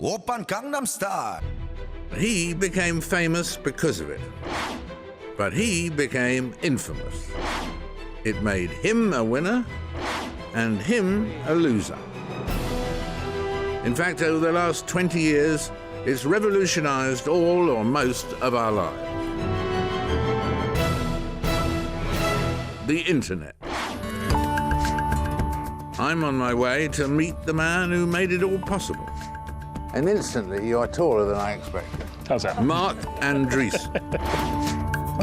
Oppan Gangnam Style. He became famous because of it, but he became infamous. It made him a winner and him a loser. In fact, over the last 20 years, it's revolutionized all or most of our lives. The internet. I'm on my way to meet the man who made it all possible. And instantly, you are taller than I expected. How's that? Marc Andreessen,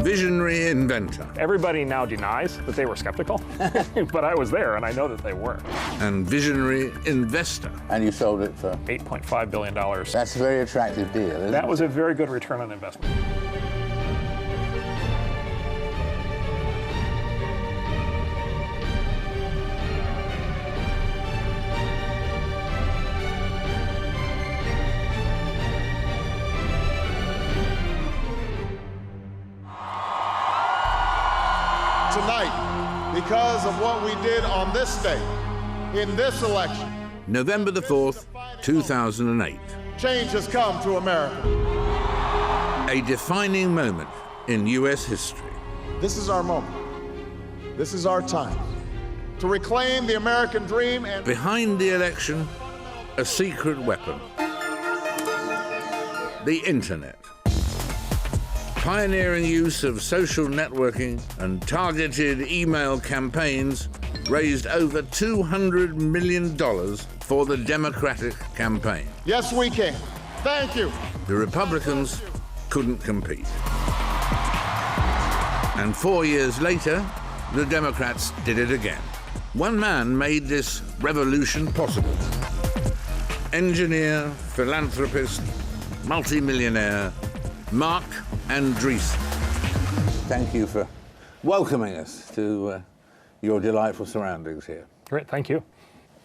visionary inventor. Everybody now denies that they were skeptical, but I was there, and I know that they were. And visionary investor. And you sold it for? $8.5 billion. That's a very attractive deal, isn't it? That was a very good return on investment. Tonight, because of what we did on this day, in this election. November the 4th, 2008. Change has come to America. A defining moment in U.S. history. This is our moment. This is our time to reclaim the American dream and... Behind the election, a secret weapon. The internet. Pioneering use of social networking and targeted email campaigns raised over $200 million for the Democratic campaign. Yes, we can. Thank you. The Republicans couldn't compete. And 4 years later, the Democrats did it again. One man made this revolution possible. Engineer, philanthropist, multimillionaire, Marc Andreessen. Thank you for welcoming us to your delightful surroundings here. Great, thank you.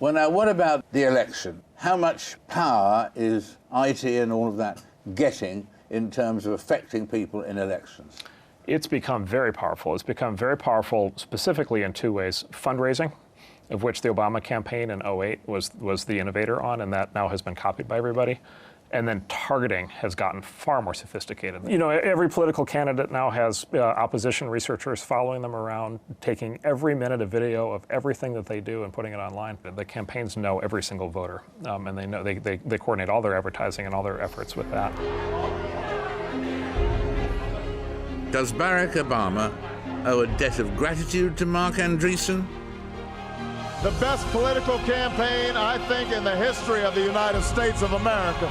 Well, now, what about the election? How much power is IT and all of that getting in terms of affecting people in elections? It's become very powerful. It's become very powerful specifically in two ways. Fundraising, of which the Obama campaign in 2008 was the innovator on, and that now has been copied by everybody. And then targeting has gotten far more sophisticated. You know, every political candidate now has opposition researchers following them around, taking every minute of video of everything that they do and putting it online. The campaigns know every single voter, and they know they coordinate all their advertising and all their efforts with that. Does Barack Obama owe a debt of gratitude to Marc Andreessen? The best political campaign, I think, in the history of the United States of America.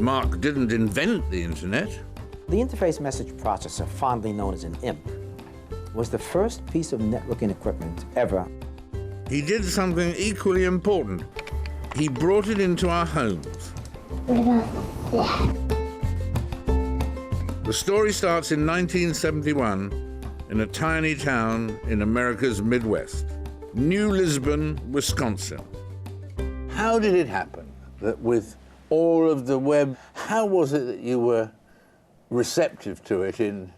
Marc didn't invent the internet. The interface message processor, fondly known as an IMP, was the first piece of networking equipment ever. He did something equally important. He brought it into our homes. The story starts in 1971 in a tiny town in America's Midwest, New Lisbon, Wisconsin. How did it happen that with all of the web, how was it that you were receptive to it in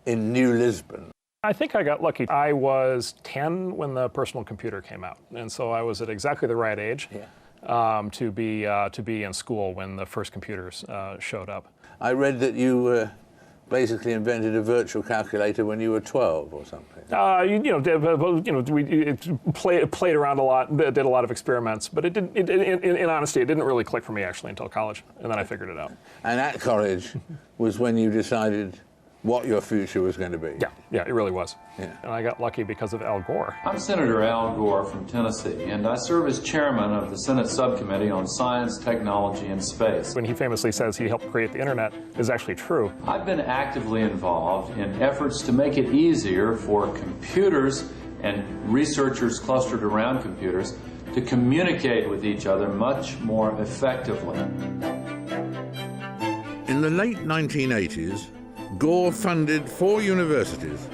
New Lisbon? I think I got lucky. I was 10 when the personal computer came out, and so I was at exactly the right age to be in school when the first computers showed up. I read that you basically invented a virtual calculator when you were 12 or something. We played around a lot, did a lot of experiments, but it didn't. In honesty, it didn't really click for me actually until college, and then I figured it out. And at college was when you decided what your future was going to be. Yeah, it really was. Yeah. And I got lucky because of Al Gore. I'm Senator Al Gore from Tennessee, and I serve as chairman of the Senate Subcommittee on Science, Technology, and Space. When he famously says he helped create the internet is actually true. I've been actively involved in efforts to make it easier for computers and researchers clustered around computers to communicate with each other much more effectively. In the late 1980s, Gore funded 4 universities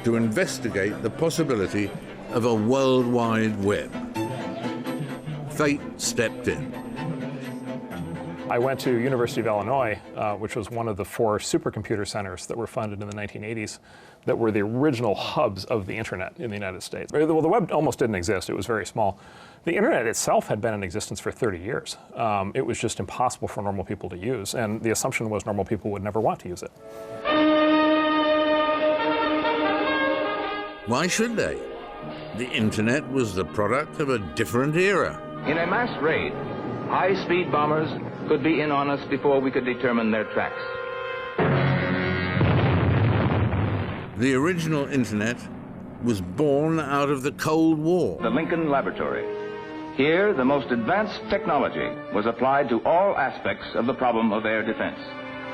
to investigate the possibility of a worldwide web. Fate stepped in. I went to University of Illinois, which was one of the 4 supercomputer centers that were funded in the 1980s that were the original hubs of the internet in the United States. Well, the web almost didn't exist. It was very small. The internet itself had been in existence for 30 years. It was just impossible for normal people to use, and the assumption was normal people would never want to use it. Why should they? The internet was the product of a different era. In a mass raid, high-speed bombers could be in on us before we could determine their tracks. The original internet was born out of the Cold War. The Lincoln Laboratory. Here, the most advanced technology was applied to all aspects of the problem of air defense.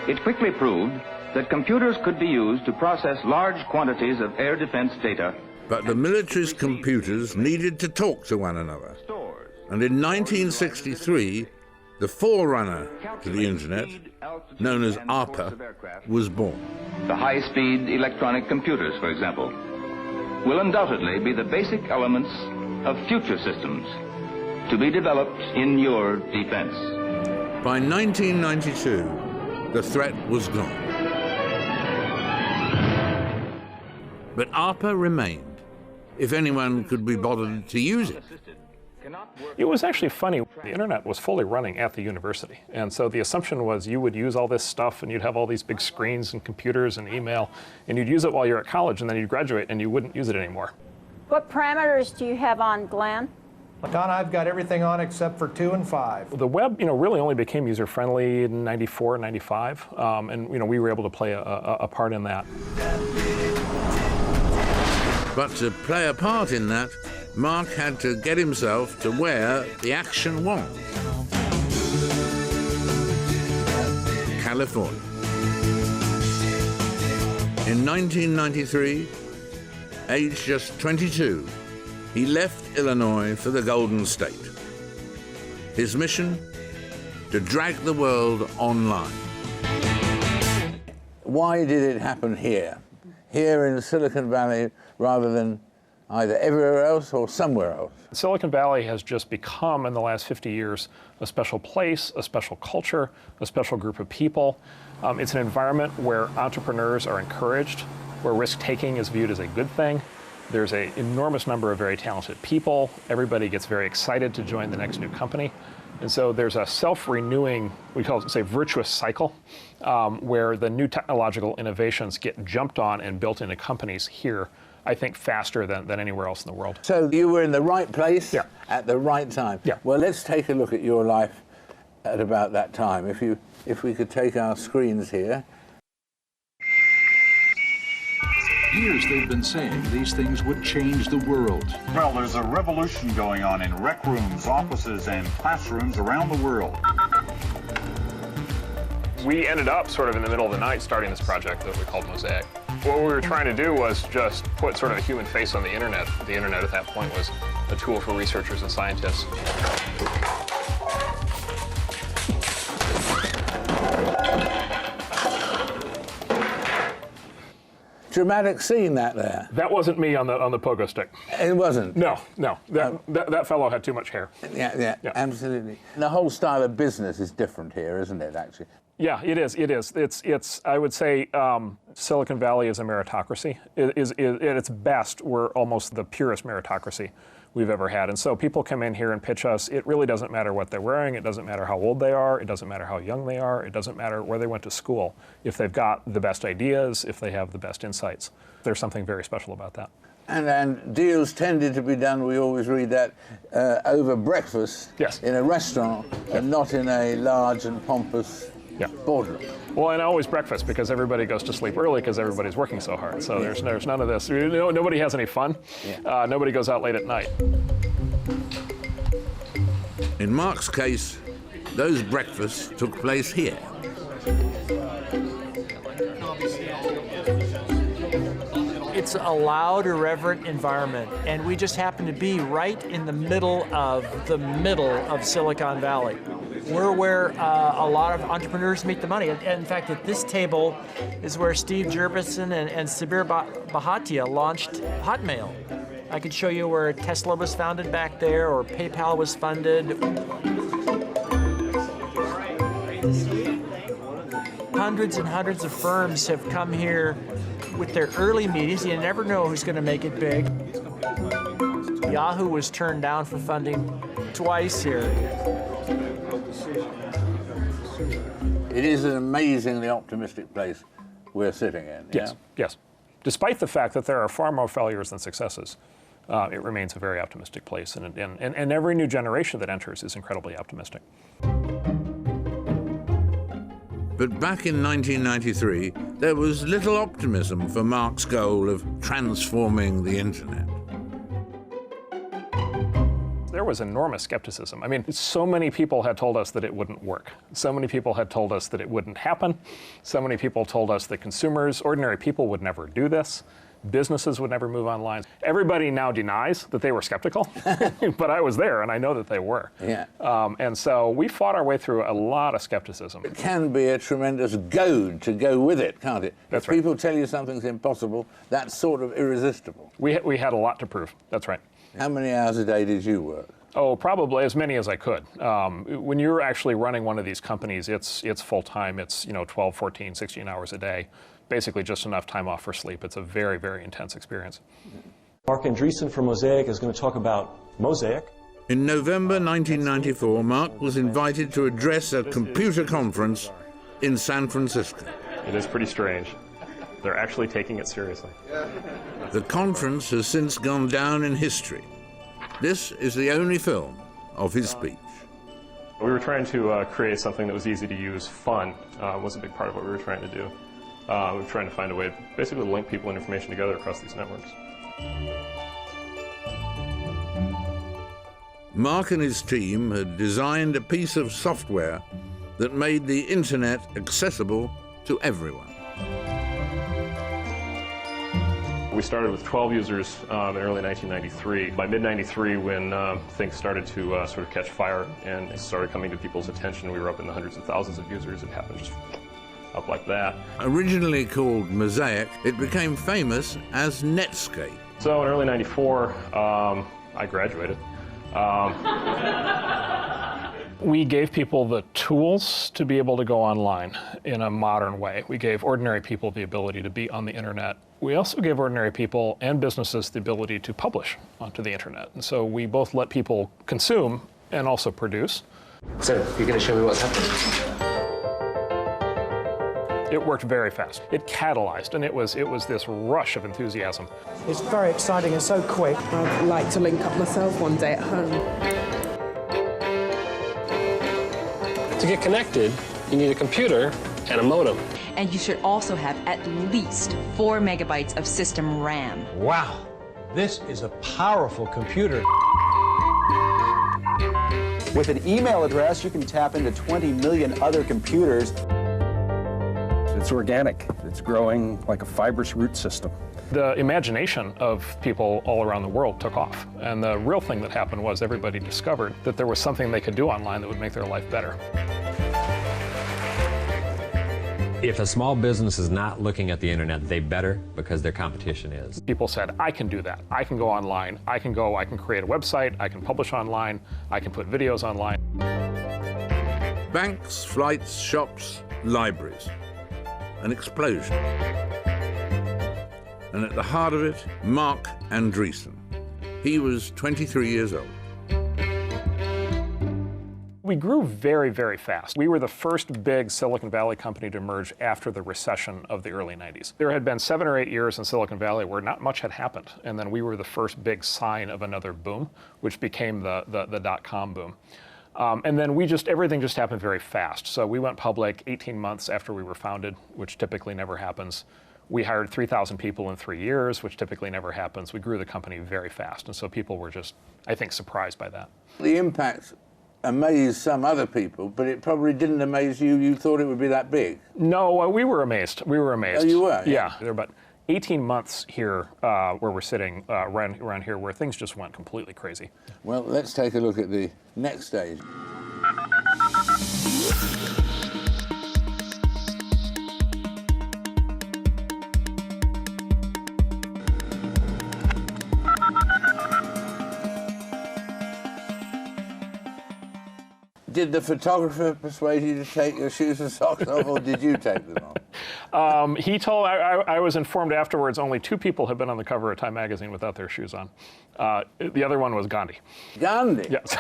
It quickly proved that computers could be used to process large quantities of air defense data. But the military's computers needed to talk to one another. And in 1963, the forerunner to the internet, known as ARPA, was born. The high-speed electronic computers, for example, will undoubtedly be the basic elements of future systems to be developed in your defense. By 1992, the threat was gone. But ARPA remained, if anyone could be bothered to use it. It was actually funny. The internet was fully running at the university. And so the assumption was you would use all this stuff and you'd have all these big screens and computers and email, and you'd use it while you're at college, and then you'd graduate and you wouldn't use it anymore. What parameters do you have on, Glenn? Don, I've got everything on except for 2 and 5. The web, really only became user-friendly in 94, 95, and we were able to play a part in that. But to play a part in that, Marc had to get himself to where the action was. California. In 1993, aged just 22, he left Illinois for the Golden State. His mission? To drag the world online. Why did it happen here? Here in Silicon Valley, rather than either everywhere else or somewhere else? Silicon Valley has just become, in the last 50 years, a special place, a special culture, a special group of people. It's an environment where entrepreneurs are encouraged, where risk-taking is viewed as a good thing. There's an enormous number of very talented people. Everybody gets very excited to join the next new company. And so there's a self-renewing, we call it, say, virtuous cycle, where the new technological innovations get jumped on and built into companies here, I think, faster than anywhere else in the world. So you were in the right place Yeah. at the right time. Yeah. Well, let's take a look at your life at about that time. If we could take our screens here. Years they've been saying these things would change the world. Well, there's a revolution going on in rec rooms, offices, and classrooms around the world. We ended up sort of in the middle of the night starting this project that we called Mosaic. What we were trying to do was just put sort of a human face on the internet. The internet at that point was a tool for researchers and scientists. Dramatic scene that there. That wasn't me on the pogo stick. It wasn't? No. That fellow had too much hair. Yeah, absolutely. The whole style of business is different here, isn't it, actually? Yeah, it is. It's. I would say Silicon Valley is a meritocracy. At its best, we're almost the purest meritocracy we've ever had. And so people come in here and pitch us. It really doesn't matter what they're wearing. It doesn't matter how old they are. It doesn't matter how young they are. It doesn't matter where they went to school. If they've got the best ideas, if they have the best insights, there's something very special about that. And deals tended to be done, we always read that, over breakfast in a restaurant and not in a large and pompous boardroom. Well, and always breakfast, because everybody goes to sleep early because everybody's working so hard. So there's none of this. Nobody has any fun. Nobody goes out late at night. In Marc's case, those breakfasts took place here. It's a loud, irreverent environment, and we just happen to be right in the middle of Silicon Valley. We're where a lot of entrepreneurs meet the money. And in fact, at this table is where Steve Jurvetson and Sabir Bhatia launched Hotmail. I could show you where Tesla was founded back there, or PayPal was funded. hundreds and hundreds of firms have come here with their early meetings. You never know who's going to make it big. Yahoo was turned down for funding twice here. It is an amazingly optimistic place we're sitting in. Yes, yeah? yes. Despite the fact that there are far more failures than successes, it remains a very optimistic place, and every new generation that enters is incredibly optimistic. But back in 1993, there was little optimism for Marc's goal of transforming the internet. There was enormous skepticism. I mean, so many people had told us that it wouldn't work. So many people had told us that it wouldn't happen. So many people told us that consumers, ordinary people, would never do this. Businesses would never move online. Everybody now denies that they were skeptical, but I was there and I know that they were. Yeah. And so we fought our way through a lot of skepticism. It can be a tremendous goad to go with it, can't it? That's if right. people tell you something's impossible, that's sort of irresistible. We had a lot to prove. That's right. How many hours a day did you work? Oh, probably as many as I could. When you're actually running one of these companies, it's full-time. It's 12, 14, 16 hours a day. Basically just enough time off for sleep. It's a very, very intense experience. Marc Andreessen from Mosaic is going to talk about Mosaic. In November 1994, Marc was invited to address a computer conference in San Francisco. It is pretty strange. They're actually taking it seriously. The conference has since gone down in history. This is the only film of his speech. We were trying to create something that was easy to use. Fun was a big part of what we were trying to do. We were trying to find a way basically to link people and information together across these networks. Marc and his team had designed a piece of software that made the internet accessible to everyone. We started with 12 users in early 1993. By mid-93, when things started to sort of catch fire and it started coming to people's attention, we were up in the hundreds of thousands of users. It happened just up like that. Originally called Mosaic, it became famous as Netscape. So in early 94, I graduated. We gave people the tools to be able to go online in a modern way. We gave ordinary people the ability to be on the internet. We also gave ordinary people and businesses the ability to publish onto the internet. And so we both let people consume and also produce. So you're going to show me what's happening? It worked very fast. It catalyzed, and it was this rush of enthusiasm. It's very exciting and so quick. I'd like to link up myself one day at home. To get connected, you need a computer and a modem. And you should also have at least 4 megabytes of system RAM. Wow, this is a powerful computer. With an email address, you can tap into 20 million other computers. It's organic. It's growing like a fibrous root system. The imagination of people all around the world took off. And the real thing that happened was everybody discovered that there was something they could do online that would make their life better. If a small business is not looking at the internet, they better, because their competition is. People said, I can do that. I can go online. I can create a website. I can publish online. I can put videos online. Banks, flights, shops, libraries. An explosion. And at the heart of it, Marc Andreessen. He was 23 years old. We grew very, very fast. We were the first big Silicon Valley company to emerge after the recession of the early 90s. There had been 7 or 8 years in Silicon Valley where not much had happened, and then we were the first big sign of another boom, which became the dot-com boom. And then everything just happened very fast. So we went public 18 months after we were founded, which typically never happens. We hired 3,000 people in 3 years, which typically never happens. We grew the company very fast. And so people were just, I think, surprised by that. The impact amazed some other people, but it probably didn't amaze you. You thought it would be that big. No, we were amazed. We were amazed. Oh, you were? Yeah. There were about 18 months here where we're sitting around here where things just went completely crazy. Well, let's take a look at the next stage. Did the photographer persuade you to take your shoes and socks off, or did you take them off? He told, I was informed afterwards only 2 people have been on the cover of Time magazine without their shoes on. The other one was Gandhi. Gandhi? Yes.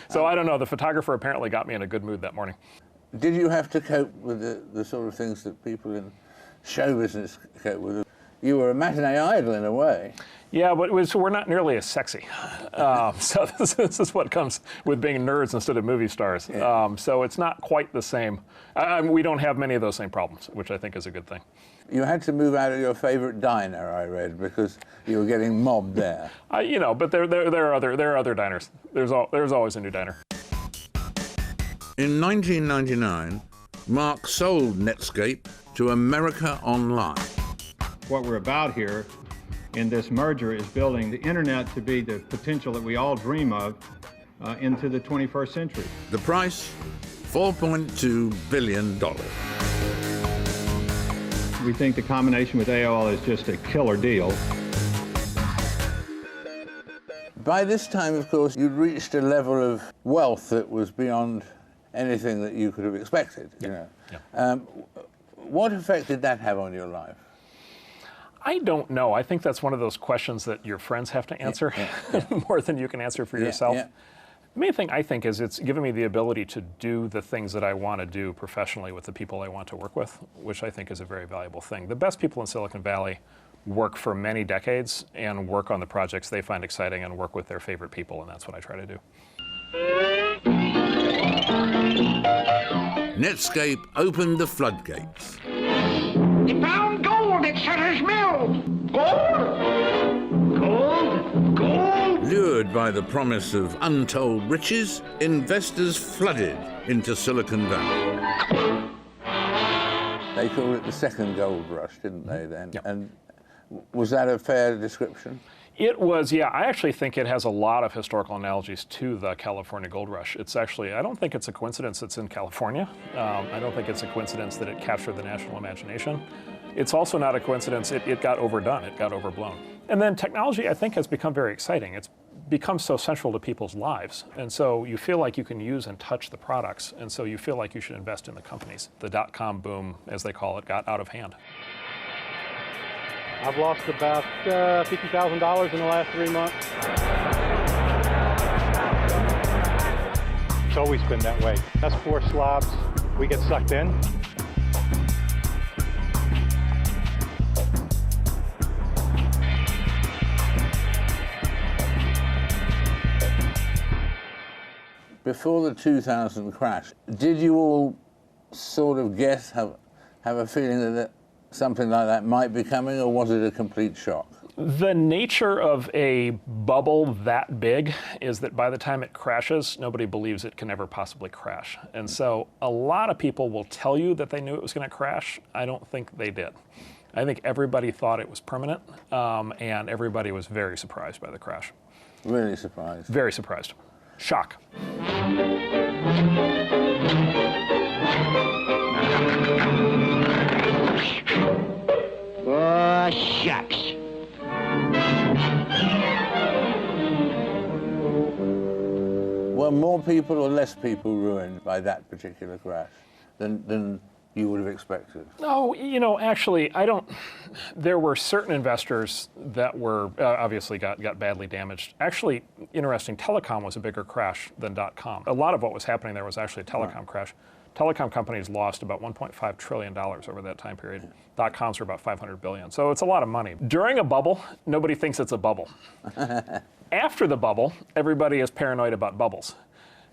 So I don't know, the photographer apparently got me in a good mood that morning. Did you have to cope with the sort of things that people in show business cope with? You were a matinee idol in a way. Yeah, but we're not nearly as sexy. So this is what comes with being nerds instead of movie stars. Yeah. So it's not quite the same. We don't have many of those same problems, which I think is a good thing. You had to move out of your favorite diner, I read, because you were getting mobbed there. You know, but there are other diners. There's always a new diner. In 1999, Marc sold Netscape to America Online. What we're about here in this merger is building the internet to be the potential that we all dream of into the 21st century. The price, $4.2 billion. We think the combination with AOL is just a killer deal. By this time, of course, you'd reached a level of wealth that was beyond anything that you could have expected. You know. Yeah. What effect did that have on your life? I don't know. I think that's one of those questions that your friends have to answer more than you can answer for yourself. Yeah. The main thing I think is it's given me the ability to do the things that I want to do professionally with the people I want to work with, which I think is a very valuable thing. The best people in Silicon Valley work for many decades and work on the projects they find exciting and work with their favorite people, and that's what I try to do. Netscape opened the floodgates. He found gold at Sutter's Mill. Gold? Gold? Gold? Lured by the promise of untold riches, investors flooded into Silicon Valley. They called it the second gold rush, didn't they, then? Yep. And was that a fair description? It was, yeah. I actually think it has a lot of historical analogies to the California gold rush. It's actually, I don't think it's a coincidence it's in California. I don't think it's a coincidence that it captured the national imagination. It's also not a coincidence it got overdone, it got overblown. And then technology, I think, has become very exciting. It's become so central to people's lives. And so you feel like you can use and touch the products. And so you feel like you should invest in the companies. The dot-com boom, as they call it, got out of hand. I've lost about $50,000 in the last 3 months. It's always been that way. Us 4 slobs, we get sucked in. Before the 2000 crash, did you all sort of guess, have a feeling that something like that might be coming, or was it a complete shock? The nature of a bubble that big is that by the time it crashes, nobody believes it can ever possibly crash. And so a lot of people will tell you that they knew it was going to crash. I don't think they did. I think everybody thought it was permanent, and everybody was very surprised by the crash. Really surprised? Very surprised. Shock. Oh, shucks. Were more people or less people ruined by that particular crash than you would have expected? No, you know, actually, there were certain investors that were, obviously got badly damaged. Actually, interesting, telecom was a bigger crash than .com. A lot of what was happening there was actually a telecom crash. Telecom companies lost about $1.5 trillion over that time period. .coms were about $500 billion. So it's a lot of money. During a bubble, nobody thinks it's a bubble. After the bubble, everybody is paranoid about bubbles.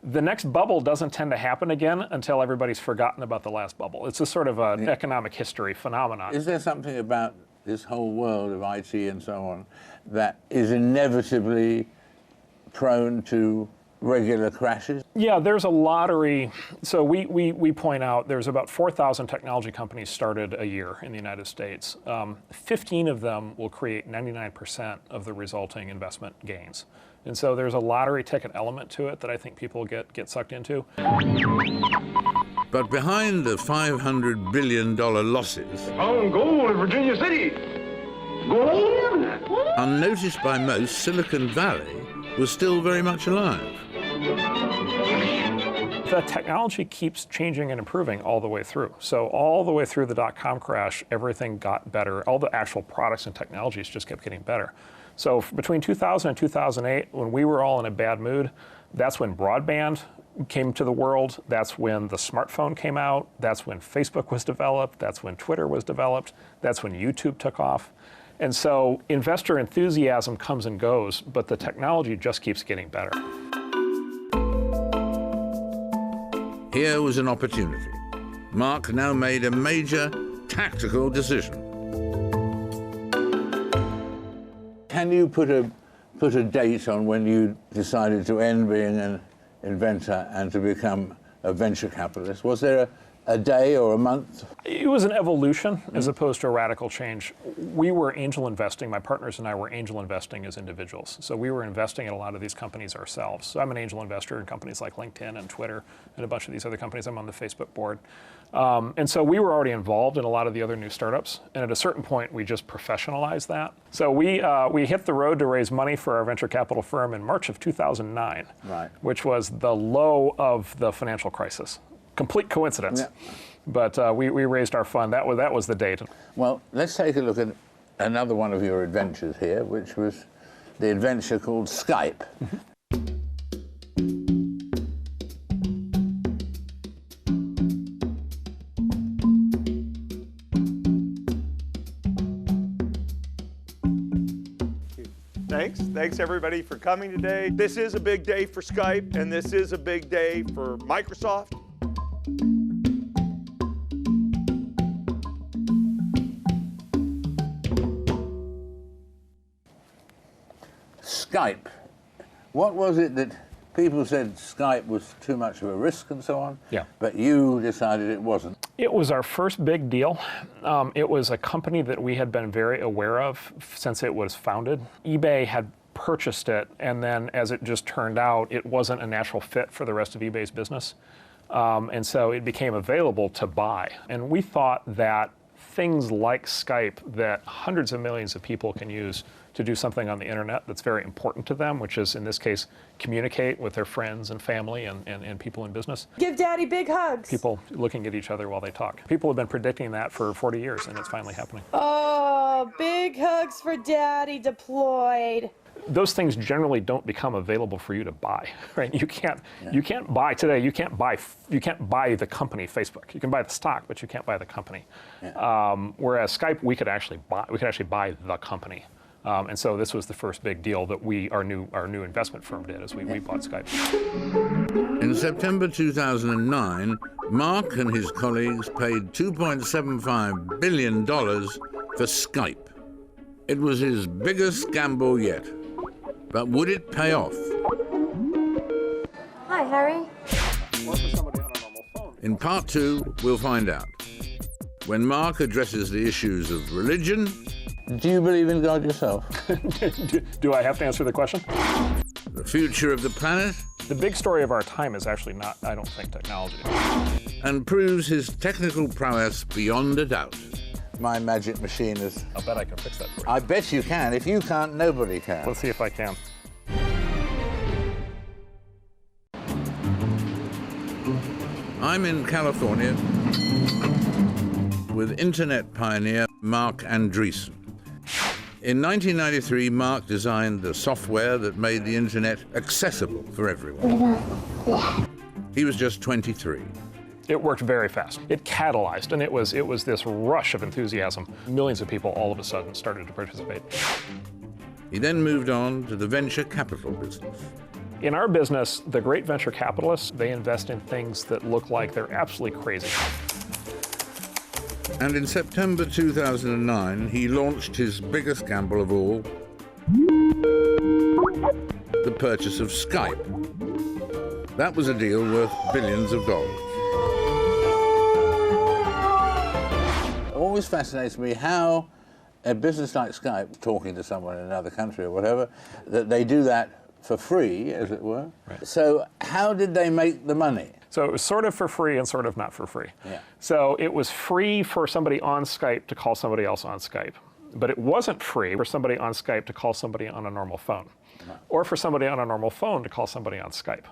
The next bubble doesn't tend to happen again until everybody's forgotten about the last bubble. It's a sort of an economic history phenomenon. Is there something about this whole world of IT and so on that is inevitably prone to regular crashes? Yeah, there's a lottery. So we point out there's about 4,000 technology companies started a year in the United States. 15 of them will create 99% of the resulting investment gains. And so there's a lottery ticket element to it that I think people get sucked into. But behind the $500 billion losses, Found gold in Virginia City. Gold? unnoticed by most, Silicon Valley was still very much alive. The technology keeps changing and improving all the way through. So all the way through the dot-com crash, everything got better. All the actual products and technologies just kept getting better. So between 2000 and 2008, when we were all in a bad mood, that's when broadband came to the world. That's when the smartphone came out. That's when Facebook was developed. That's when Twitter was developed. That's when YouTube took off. And so investor enthusiasm comes and goes, but the technology just keeps getting better. Here was an opportunity. Marc now made a major tactical decision. Can you put a date on when you decided to end being an inventor and to become a venture capitalist? Was there a day or a month? It was an evolution as opposed to a radical change. We were angel investing, my partners and I were angel investing as individuals. So we were investing in a lot of these companies ourselves. So I'm an angel investor in companies like LinkedIn and Twitter and a bunch of these other companies. I'm on the Facebook board. And so we were already involved in a lot of the other new startups. And at a certain point, we just professionalized that. So we hit the road to raise money for our venture capital firm in March of 2009, right, which was the low of the financial crisis. Complete coincidence. Yeah. But we raised our fund. That was the date. Well, let's take a look at another one of your adventures here, which was the adventure called Skype. Thanks everybody for coming today. This is a big day for Skype, and this is a big day for Microsoft. Skype. What was it that people said Skype was too much of a risk and so on? Yeah. But you decided it wasn't. It was our first big deal. It was a company that we had been very aware of since it was founded. eBay had purchased it, and then as it just turned out, it wasn't a natural fit for the rest of eBay's business. And so it became available to buy. And we thought that things like Skype that hundreds of millions of people can use to do something on the internet that's very important to them, which is, in this case, communicate with their friends and family and people in business. Give Daddy big hugs. People looking at each other while they talk. People have been predicting that for 40 years, and it's finally happening. Oh, big hugs for Daddy deployed. Those things generally don't become available for you to buy, right? You can't buy today. You can't buy the company Facebook. You can buy the stock, but you can't buy the company. Yeah. Whereas Skype, we could actually buy the company. And so this was the first big deal that our new investment firm did, as we bought Skype. In September 2009, Marc and his colleagues paid $2.75 billion for Skype. It was his biggest gamble yet. But would it pay off? Hi, Harry. In part 2, we'll find out. When Marc addresses the issues of religion. Do you believe in God yourself? Do I have to answer the question? The future of the planet. The big story of our time is actually not, I don't think, technology. And proves his technical prowess beyond a doubt. My magic machine is... I'll bet I can fix that for you. I bet you can. If you can't, nobody can. Let's see if I can. I'm in California with internet pioneer Marc Andreessen. In 1993, Marc designed the software that made the internet accessible for everyone. He was just 23. It worked very fast. It catalyzed, and it was this rush of enthusiasm. Millions of people all of a sudden started to participate. He then moved on to the venture capital business. In our business, the great venture capitalists, they invest in things that look like they're absolutely crazy. And in September 2009, he launched his biggest gamble of all, the purchase of Skype. That was a deal worth billions of dollars. It always fascinates me how a business like Skype, talking to someone in another country or whatever, that they do that for free, as it were. Right. So how did they make the money? So it was sort of for free and sort of not for free. Yeah. So it was free for somebody on Skype to call somebody else on Skype. But it wasn't free for somebody on Skype to call somebody on a normal phone. No. Or for somebody on a normal phone to call somebody on Skype.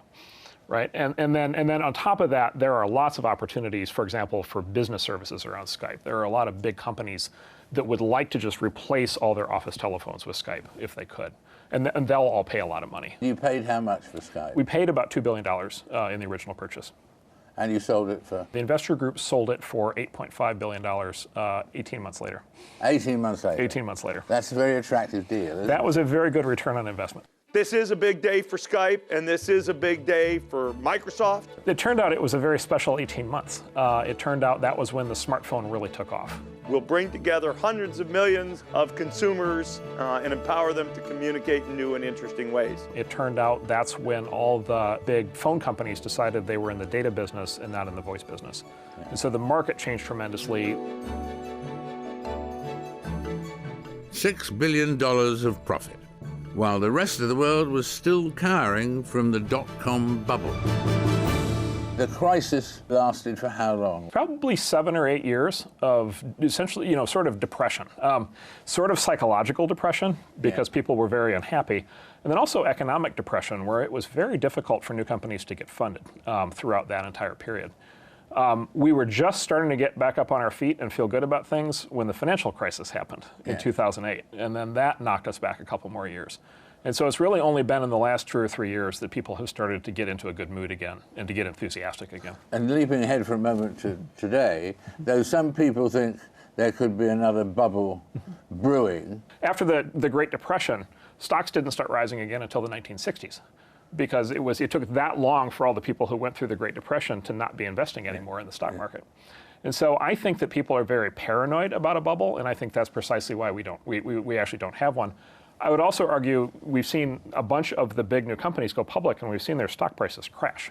right? And then on top of that, there are lots of opportunities, for example, for business services around Skype. There are a lot of big companies that would like to just replace all their office telephones with Skype if they could. And they'll all pay a lot of money. You paid how much for Skype? We paid about $2 billion in the original purchase. And you sold it for? The investor group sold it for $8.5 billion 18 months later. 18 months later? 18 months later. That's a very attractive deal, isn't it? That was a very good return on investment. This is a big day for Skype, and this is a big day for Microsoft. It turned out it was a very special 18 months. It turned out that was when the smartphone really took off. We'll bring together hundreds of millions of consumers and empower them to communicate in new and interesting ways. It turned out that's when all the big phone companies decided they were in the data business and not in the voice business. Yeah. And so the market changed tremendously. $6 billion of profit, while the rest of the world was still cowering from the dot-com bubble. The crisis lasted for how long? Probably 7 or 8 years of essentially, sort of depression, sort of psychological depression because people were very unhappy, and then also economic depression where it was very difficult for new companies to get funded throughout that entire period. We were just starting to get back up on our feet and feel good about things when the financial crisis happened in 2008, and then that knocked us back a couple more years. And so it's really only been in the last 2 or 3 years that people have started to get into a good mood again and to get enthusiastic again. And leaping ahead for a moment to today, though some people think there could be another bubble brewing. After the Great Depression, stocks didn't start rising again until the 1960s because it took that long for all the people who went through the Great Depression to not be investing anymore in the stock market. And so I think that people are very paranoid about a bubble, and I think that's precisely why we actually don't have one. I would also argue we've seen a bunch of the big new companies go public and we've seen their stock prices crash,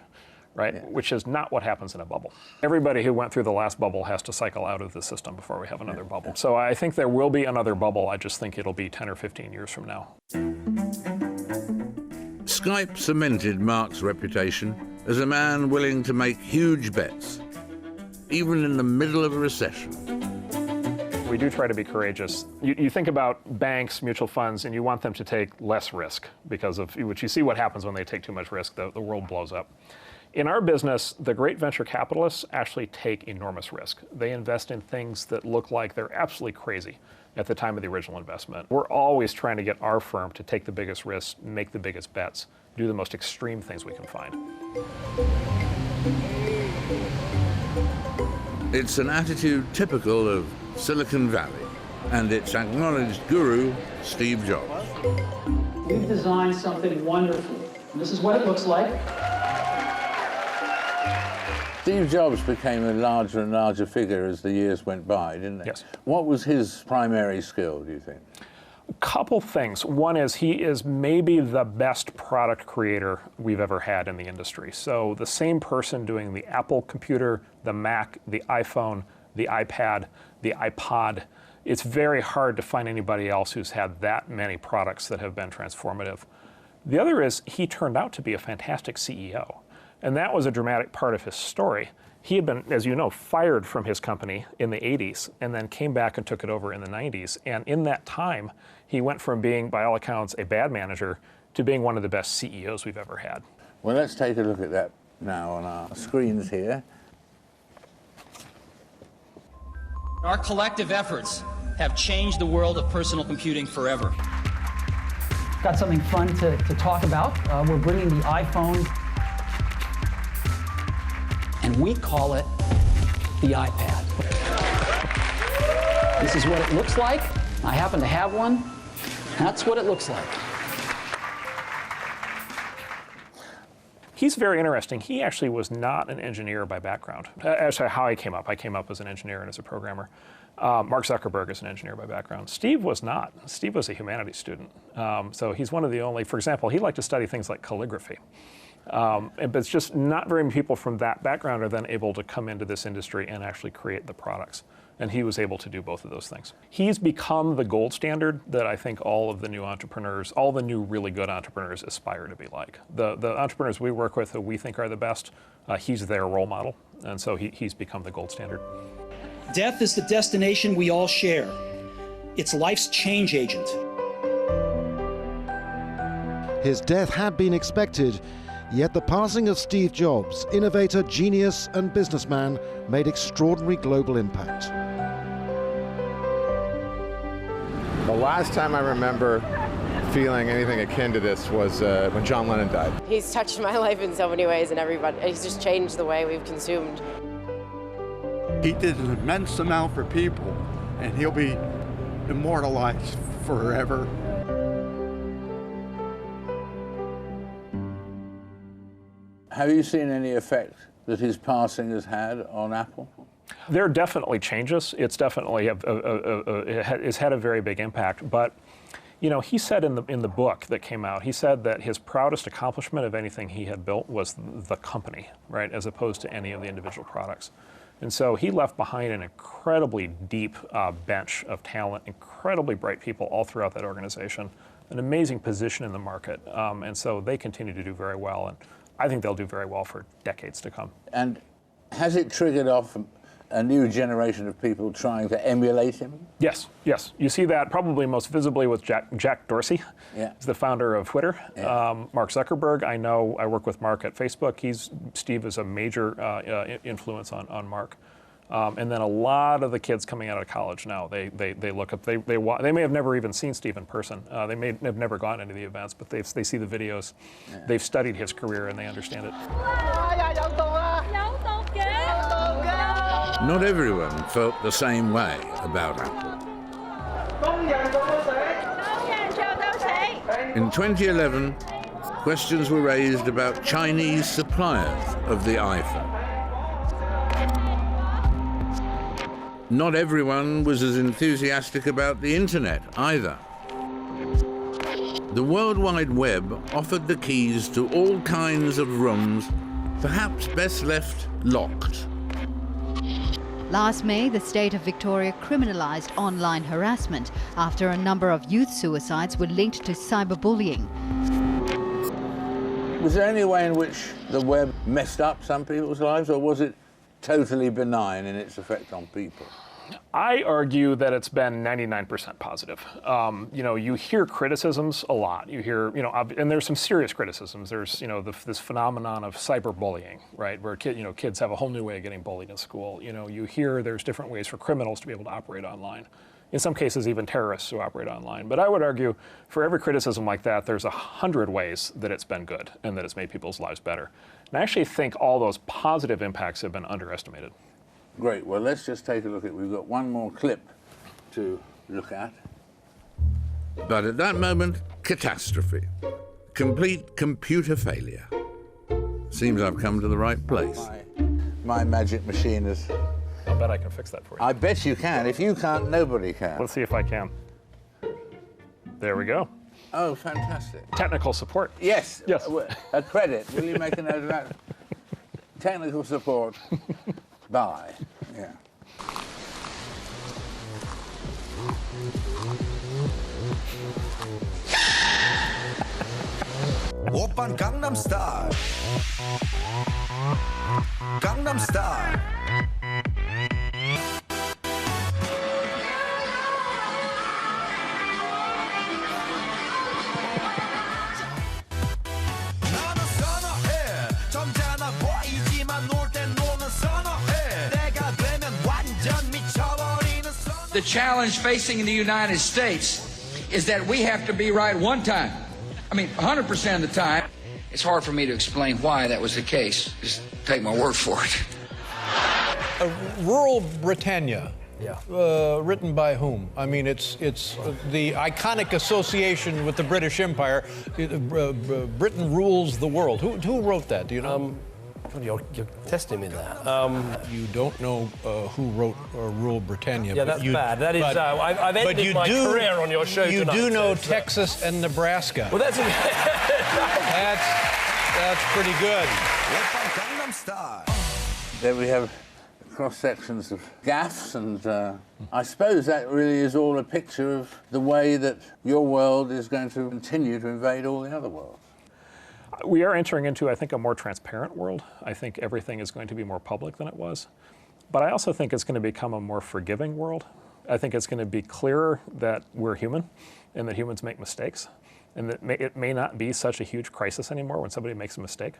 right? Which is not what happens in a bubble. Everybody who went through the last bubble has to cycle out of the system before we have another bubble. So I think there will be another bubble. I just think it'll be 10 or 15 years from now. Skype cemented Marc's reputation as a man willing to make huge bets, even in the middle of a recession. We do try to be courageous. You think about banks, mutual funds, and you want them to take less risk because of which you see what happens when they take too much risk, the world blows up. In our business, the great venture capitalists actually take enormous risk. They invest in things that look like they're absolutely crazy at the time of the original investment. We're always trying to get our firm to take the biggest risks, make the biggest bets, do the most extreme things we can find. It's an attitude typical of Silicon Valley and its acknowledged guru, Steve Jobs. We've designed something wonderful, and this is what it looks like. Steve Jobs became a larger and larger figure as the years went by, didn't he? Yes. What was his primary skill, do you think? A couple things. One is he is maybe the best product creator we've ever had in the industry. So the same person doing the Apple computer, the Mac, the iPhone, the iPad, the iPod, it's very hard to find anybody else who's had that many products that have been transformative. The other is he turned out to be a fantastic CEO. And that was a dramatic part of his story. He had been, as you know, fired from his company in the 80s and then came back and took it over in the 90s. And in that time, he went from being, by all accounts, a bad manager to being one of the best CEOs we've ever had. Well, let's take a look at that now on our screens here. Our collective efforts have changed the world of personal computing forever. Got something fun to talk about. We're bringing the iPhone, and we call it the iPad. This is what it looks like. I happen to have one. That's what it looks like. He's very interesting. He actually was not an engineer by background. Actually, how I came up as an engineer and as a programmer. Mark Zuckerberg is an engineer by background. Steve was not. Steve was a humanities student. So he's one of the only, for example, he liked to study things like calligraphy. But it's just not very many people from that background are then able to come into this industry and actually create the products. And he was able to do both of those things. He's become the gold standard that I think all of the new entrepreneurs, all the new really good entrepreneurs aspire to be like. The entrepreneurs we work with who we think are the best, he's their role model. And so he's become the gold standard. Death is the destination we all share. It's life's change agent. His death had been expected, Yet the passing of Steve Jobs, innovator, genius, and businessman, made extraordinary global impact. The last time I remember feeling anything akin to this was when John Lennon died. He's touched my life in so many ways, and he's just changed the way we've consumed. He did an immense amount for people, and he'll be immortalized forever. Have you seen any effect that his passing has had on Apple? There are definitely changes. It's definitely it's had a very big impact. But you know, he said in the book that came out, he said that his proudest accomplishment of anything he had built was the company, right, as opposed to any of the individual products. And so he left behind an incredibly deep bench of talent, incredibly bright people all throughout that organization, an amazing position in the market. And so they continue to do very well, and I think they'll do very well for decades to come. And has it triggered off a new generation of people trying to emulate him? Yes, yes. You see that probably most visibly with Jack Dorsey. Yeah. He's the founder of Twitter. Yeah. Mark Zuckerberg, I know, I work with Mark at Facebook. Steve is a major influence on Mark. And then a lot of the kids coming out of college now, they look up, they may have never even seen Steve in person. They may have never gone into the events, but they see the videos. Yeah. They've studied his career and they understand it. Not everyone felt the same way about Apple. In 2011, questions were raised about Chinese suppliers of the iPhone. Not everyone was as enthusiastic about the internet either. The World Wide Web offered the keys to all kinds of rooms, perhaps best left locked. Last May, the state of Victoria criminalised online harassment after a number of youth suicides were linked to cyberbullying. Was there any way in which the web messed up some people's lives, or was it totally benign in its effect on people? I argue that it's been 99% positive. You know, you hear criticisms a lot. You hear, you know, and there's some serious criticisms. There's, you know, this phenomenon of cyberbullying, right, where kids have a whole new way of getting bullied in school. You know, you hear there's different ways for criminals to be able to operate online. In some cases, even terrorists who operate online. But I would argue for every criticism like that, there's 100 ways that it's been good and that it's made people's lives better. And I actually think all those positive impacts have been underestimated. Great. Well, let's just take a look at, we've got one more clip to look at. But at that moment, catastrophe. Complete computer failure. Seems I've come to the right place. My magic machine is... I'll bet I can fix that for you. I bet you can. If you can't, nobody can. Let's see if I can. There we go. Oh, fantastic. Technical support. Yes. Yes. A credit. Will you make a note of that? Technical support. By. Yeah. Oppan Gangnam Style. Gangnam Style. The challenge facing the United States is that we have to be right one time. I mean, 100% of the time. It's hard for me to explain why that was the case. Just take my word for it. Rural Britannia. Yeah. Written by whom? I mean, it's the iconic association with the British Empire. Britain rules the world. Who wrote that? Do you know? You're testing me there. You don't know who wrote Rule Britannia. Yeah, that's bad. That is. I've ended my career on your show you tonight. You do know Texas and Nebraska. Well, that's pretty good. There we have cross sections of gaffes, and I suppose that really is all a picture of the way that your world is going to continue to invade all the other worlds. We are entering into, I think, a more transparent world. I think everything is going to be more public than it was. But I also think it's going to become a more forgiving world. I think it's going to be clearer that we're human and that humans make mistakes. and that it may not be such a huge crisis anymore when somebody makes a mistake.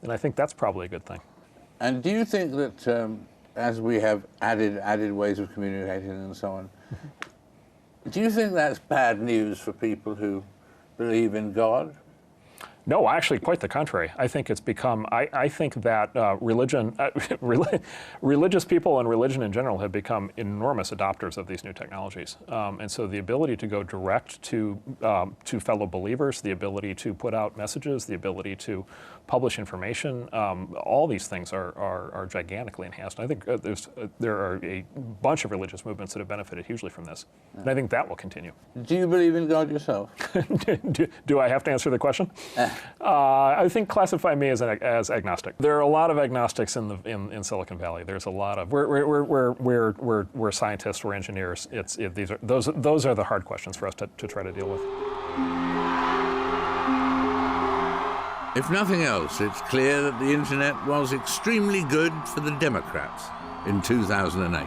And I think that's probably a good thing. And do you think that as we have added ways of communicating and so on, do you think that's bad news for people who believe in God? No, actually, quite the contrary. I think it's become, I think that religious people and religion in general have become enormous adopters of these new technologies. And so the ability to go direct to fellow believers, the ability to put out messages, the ability to publish information, all these things are gigantically enhanced. I think there are a bunch of religious movements that have benefited hugely from this. And I think that will continue. Do you believe in God yourself? Do I have to answer the question? I think classify me as agnostic. There are a lot of agnostics in Silicon Valley. There's a lot of we're scientists, we're engineers. Those are the hard questions for us to try to deal with. If nothing else, it's clear that the internet was extremely good for the Democrats in 2008.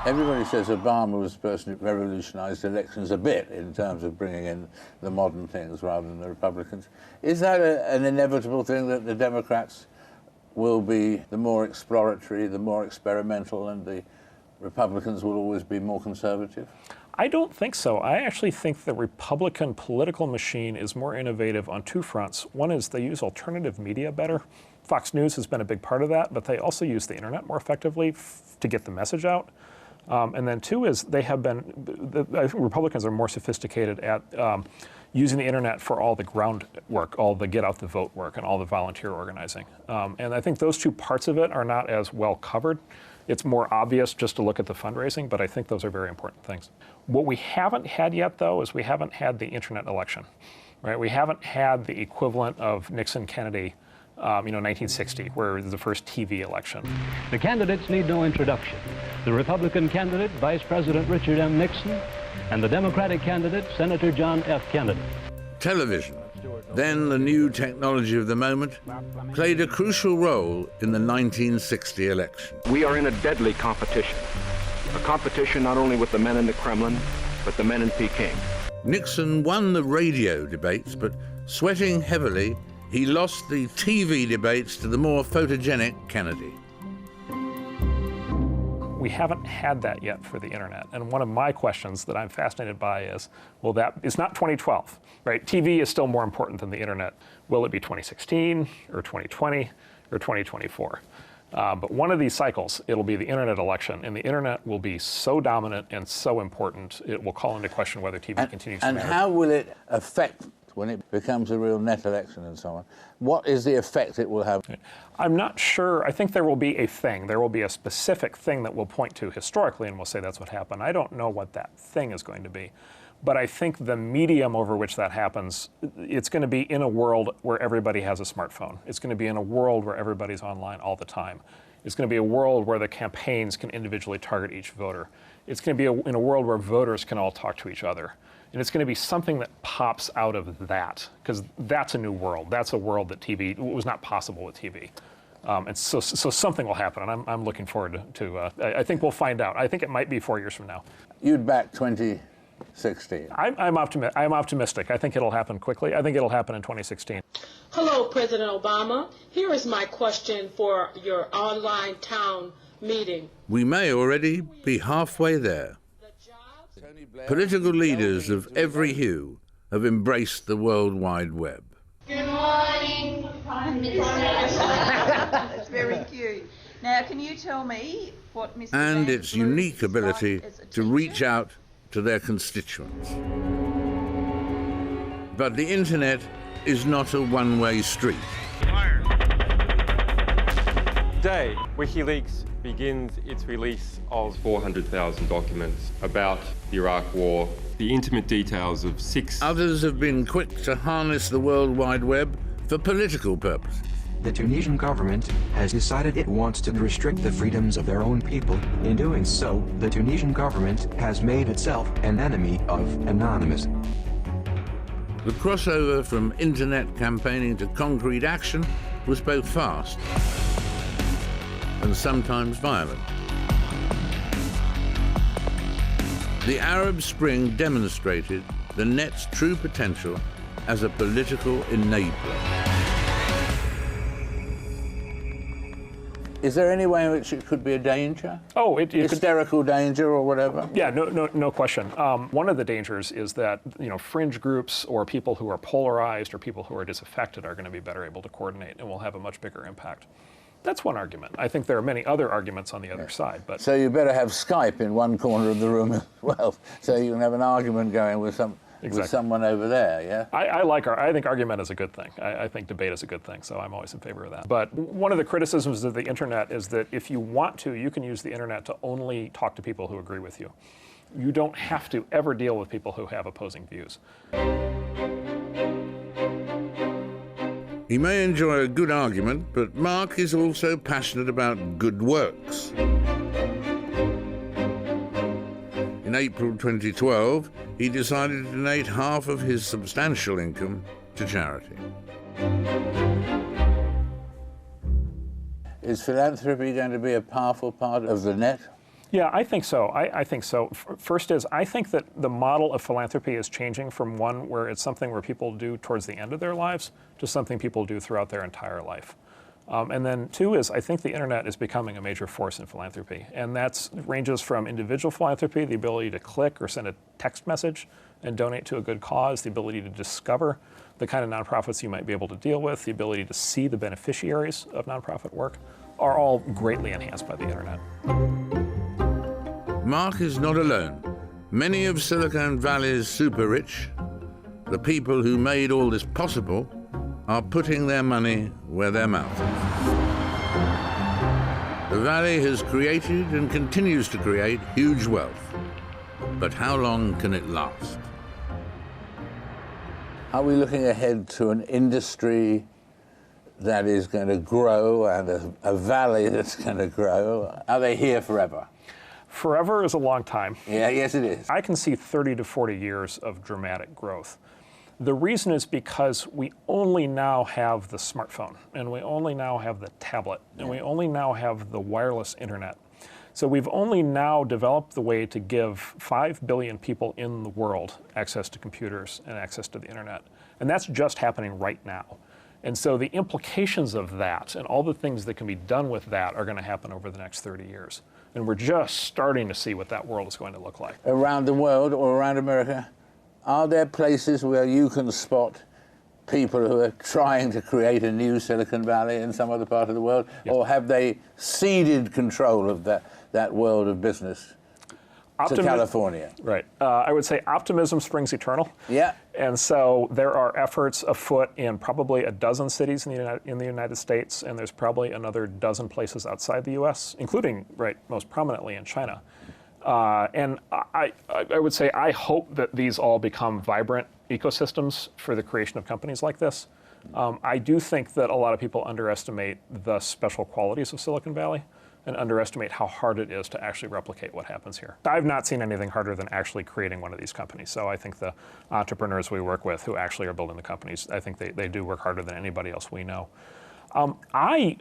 Everybody says Obama was the person who revolutionized elections a bit in terms of bringing in the modern things rather than the Republicans. Is that an inevitable thing, that the Democrats will be the more exploratory, the more experimental, and the Republicans will always be more conservative? I don't think so. I actually think the Republican political machine is more innovative on two fronts. One is they use alternative media better. Fox News has been a big part of that, but they also use the internet more effectively to get the message out. And then two is I think Republicans are more sophisticated at using the internet for all the groundwork, all the get out the vote work, and all the volunteer organizing. And I think those two parts of it are not as well covered. It's more obvious just to look at the fundraising, but I think those are very important things. What we haven't had yet, though, is we haven't had the internet election, right? We haven't had the equivalent of Nixon-Kennedy, 1960, where it was the first TV election. The candidates need no introduction. The Republican candidate, Vice President Richard M. Nixon, and the Democratic candidate, Senator John F. Kennedy. Television, then the new technology of the moment, played a crucial role in the 1960 election. We are in a deadly competition. A competition not only with the men in the Kremlin, but the men in Peking. Nixon won the radio debates, but sweating heavily, he lost the TV debates to the more photogenic Kennedy. We haven't had that yet for the internet. And one of my questions that I'm fascinated by is, well, it's not 2012, right? TV is still more important than the internet. Will it be 2016 or 2020 or 2024? But one of these cycles, it'll be the internet election, and the internet will be so dominant and so important, it will call into question whether TV continues to matter. And how will it affect when it becomes a real net election and so on? What is the effect it will have? I'm not sure. I think there will be a thing. There will be a specific thing that we'll point to historically, and we'll say that's what happened. I don't know what that thing is going to be. But I think the medium over which that happens, it's going to be in a world where everybody has a smartphone. It's going to be in a world where everybody's online all the time. It's going to be a world where the campaigns can individually target each voter. It's going to be in a world where voters can all talk to each other. And it's going to be something that pops out of that, because that's a new world. That's a world that TV was not possible with TV. And so something will happen, and I'm looking forward to I think we'll find out. I think it might be 4 years from now. You'd back 2016. I'm optimistic. I think it'll happen quickly. I think it'll happen in 2016. Hello, President Obama. Here is my question for your online town meeting. We may already be halfway there. Political leaders of every hue have embraced the World Wide Web. Good morning, Prime Minister. That's very cute. Now, can you tell me what Mr. And its unique ability to reach out to their constituents. But the internet is not a one-way street. Today, WikiLeaks begins its release of 400,000 documents about the Iraq War, the intimate details of 6... Others have been quick to harness the World Wide Web for political purposes. The Tunisian government has decided it wants to restrict the freedoms of their own people. In doing so, the Tunisian government has made itself an enemy of anonymous. The crossover from internet campaigning to concrete action was both fast and sometimes violent. The Arab Spring demonstrated the net's true potential as a political enabler. Is there any way in which it could be a danger? Oh, it hysterical danger or whatever? Yeah, no question. One of the dangers is that fringe groups or people who are polarized or people who are disaffected are going to be better able to coordinate and will have a much bigger impact. That's one argument. I think there are many other arguments on the other side. But so you better have Skype in one corner of the room as well, so you can have an argument going with someone over there, yeah? I think argument is a good thing. I think debate is a good thing, so I'm always in favor of that. But one of the criticisms of the internet is that if you want to, you can use the internet to only talk to people who agree with you. You don't have to ever deal with people who have opposing views. He may enjoy a good argument, but Marc is also passionate about good works. In April 2012, he decided to donate half of his substantial income to charity. Is philanthropy going to be a powerful part of the net? Yeah, I think so. I think so. First is, I think that the model of philanthropy is changing from one where it's something where people do towards the end of their lives to something people do throughout their entire life. And then two is, I think the internet is becoming a major force in philanthropy. And that ranges from individual philanthropy, the ability to click or send a text message and donate to a good cause, the ability to discover the kind of nonprofits you might be able to deal with, the ability to see the beneficiaries of nonprofit work, are all greatly enhanced by the internet. Marc is not alone. Many of Silicon Valley's super rich, the people who made all this possible, are putting their money where their mouth is. The Valley has created and continues to create huge wealth. But how long can it last? Are we looking ahead to an industry that is going to grow and a valley that's going to grow? Are they here forever? Forever is a long time. Yeah, yes it is. I can see 30 to 40 years of dramatic growth. The reason is because we only now have the smartphone, and we only now have the tablet, and we only now have the wireless internet. So we've only now developed the way to give 5 billion people in the world access to computers and access to the internet. And that's just happening right now. And so the implications of that and all the things that can be done with that are going to happen over the next 30 years. And we're just starting to see what that world is going to look like. Around the world or around America, are there places where you can spot people who are trying to create a new Silicon Valley in some other part of the world? Yep. Or have they ceded control of that world of business to California? Right. I would say optimism springs eternal. Yeah. And so there are efforts afoot in probably a dozen cities in the United States, and there's probably another dozen places outside the U.S., including, most prominently in China. And I would say I hope that these all become vibrant ecosystems for the creation of companies like this. I do think that a lot of people underestimate the special qualities of Silicon Valley and underestimate how hard it is to actually replicate what happens here. I've not seen anything harder than actually creating one of these companies. So I think the entrepreneurs we work with who actually are building the companies, I think they do work harder than anybody else we know. I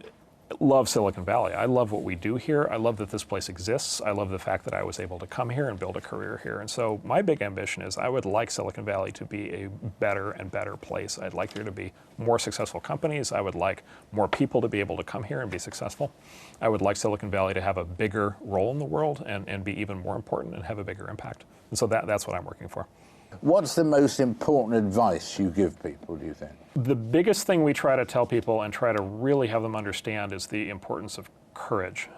love Silicon Valley. I love what we do here. I love that this place exists. I love the fact that I was able to come here and build a career here. And so my big ambition is I would like Silicon Valley to be a better and better place. I'd like there to be more successful companies. I would like more people to be able to come here and be successful. I would like Silicon Valley to have a bigger role in the world and be even more important and have a bigger impact. And so that's what I'm working for. What's the most important advice you give people, do you think? The biggest thing we try to tell people and try to really have them understand is the importance of courage.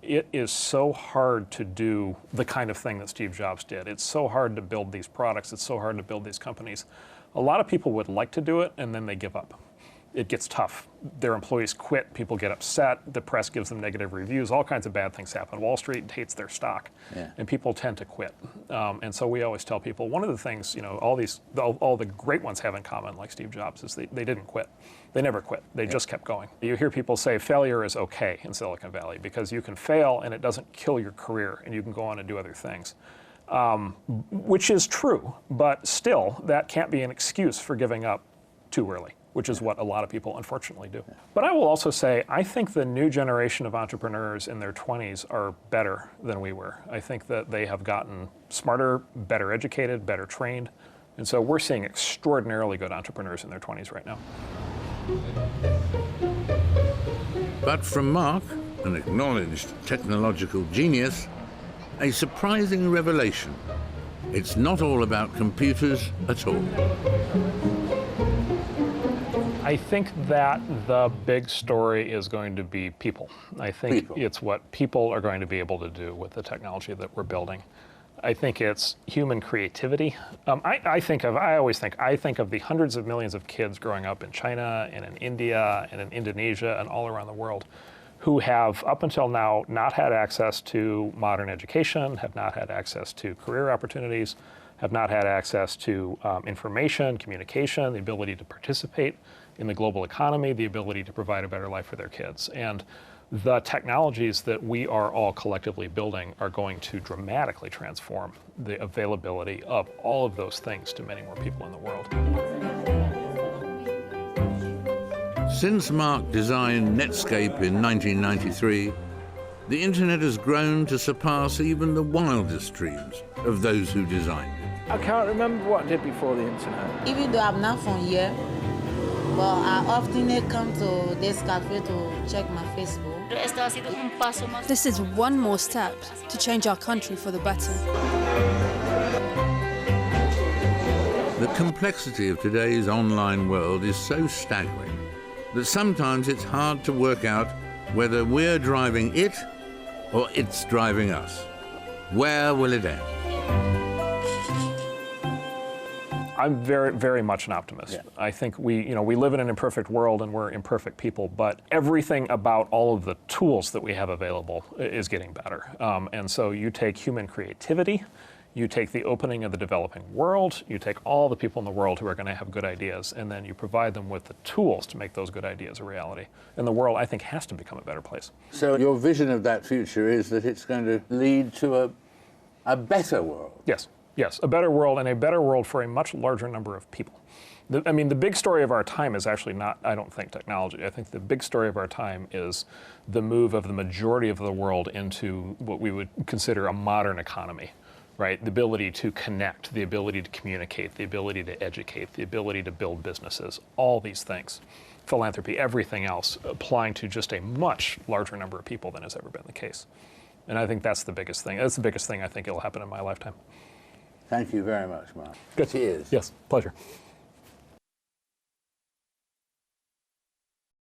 It is so hard to do the kind of thing that Steve Jobs did. It's so hard to build these products. It's so hard to build these companies. A lot of people would like to do it, and then they give up. It gets tough. Their employees quit, people get upset, the press gives them negative reviews, all kinds of bad things happen. Wall Street hates their stock, and people tend to quit. And so we always tell people, one of the things, all the great ones have in common, like Steve Jobs, is they didn't quit. They never quit. They just kept going. You hear people say failure is okay in Silicon Valley because you can fail and it doesn't kill your career and you can go on and do other things. Which is true, but still, that can't be an excuse for giving up too early, which is what a lot of people unfortunately do. But I will also say, I think the new generation of entrepreneurs in their 20s are better than we were. I think that they have gotten smarter, better educated, better trained, And so we're seeing extraordinarily good entrepreneurs in their 20s right now. But from Marc, an acknowledged technological genius, a surprising revelation. It's not all about computers at all. I think that the big story is going to be people. I think it's what people are going to be able to do with the technology that we're building. I think it's human creativity. I think of the hundreds of millions of kids growing up in China and in India and in Indonesia and all around the world who have, up until now, not had access to modern education, have not had access to career opportunities, have not had access to information, communication, the ability to participate in the global economy, the ability to provide a better life for their kids. And the technologies that we are all collectively building are going to dramatically transform the availability of all of those things to many more people in the world. Since Marc designed Netscape in 1993, the internet has grown to surpass even the wildest dreams of those who designed it. I can't remember what I did before the internet. Even though I'm not from here, but I often come to this cafe to check my Facebook. This is one more step to change our country for the better. The complexity of today's online world is so staggering that sometimes it's hard to work out whether we're driving it or it's driving us. Where will it end? I'm very, very much an optimist. Yeah. I think we live in an imperfect world and we're imperfect people, but everything about all of the tools that we have available is getting better. And so you take human creativity, you take the opening of the developing world, you take all the people in the world who are going to have good ideas, and then you provide them with the tools to make those good ideas a reality. And the world, I think, has to become a better place. So your vision of that future is that it's going to lead to a better world? Yes. Yes, a better world, and a better world for a much larger number of people. The big story of our time is actually not, I don't think, technology. I think the big story of our time is the move of the majority of the world into what we would consider a modern economy, right? The ability to connect, the ability to communicate, the ability to educate, the ability to build businesses, all these things. Philanthropy, everything else, applying to just a much larger number of people than has ever been the case. And I think that's the biggest thing. That's the biggest thing I think will happen in my lifetime. Thank you very much, Marc. Good. Cheers. Yes, pleasure.